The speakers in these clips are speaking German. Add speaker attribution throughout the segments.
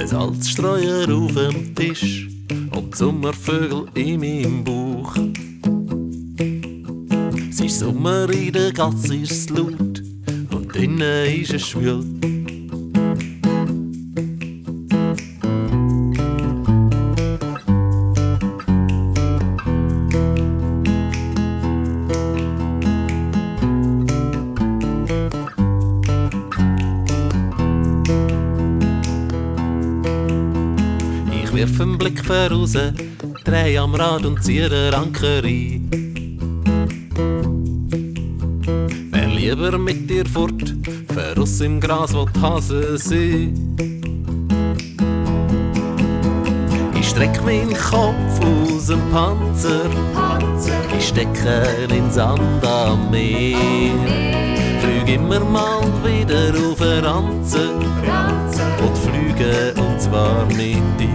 Speaker 1: Ein Salzstreuer auf dem Tisch und Sommervögel in meinem Bauch. Es ist Sommer, in der Gasse ist es laut und drinnen ist es schwül. Ich wirf einen Blick voraus, dreh am Rad und zieh den Anker ein. Wär lieber mit dir fort, voraus im Gras, wo die Hasen sind. Ich streck meinen Kopf aus dem Panzer, ich stecke in Sand am Meer. Flüg immer mal wieder auf den Ranzen und flüge, und zwar mit dir.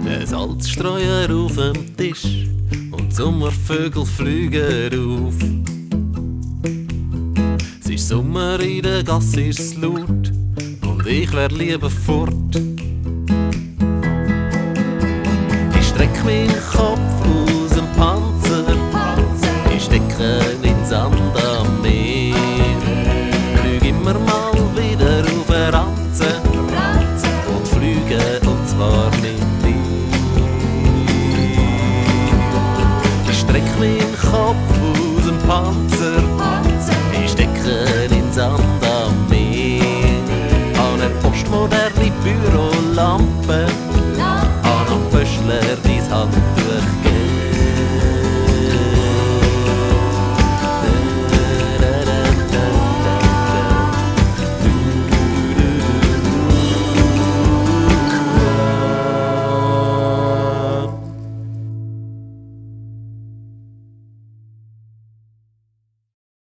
Speaker 1: Ein Salzstreuer auf dem Tisch und Sommervögel fliegen auf. Es ist Sommer, in der Gasse ist es laut und ich wär lieber fort. Ich streck meinen Kopf aus dem Panzer, ich stecke in Sand am Meer. Flüg immer mal wieder auf den Ranzen und flüge, und zwar mit dir. Ich streck meinen Kopf aus dem Panzer, ich stecke in Sand am Meer. An der postmoderne Bürolampe, an am Pöschler dein Handtuch.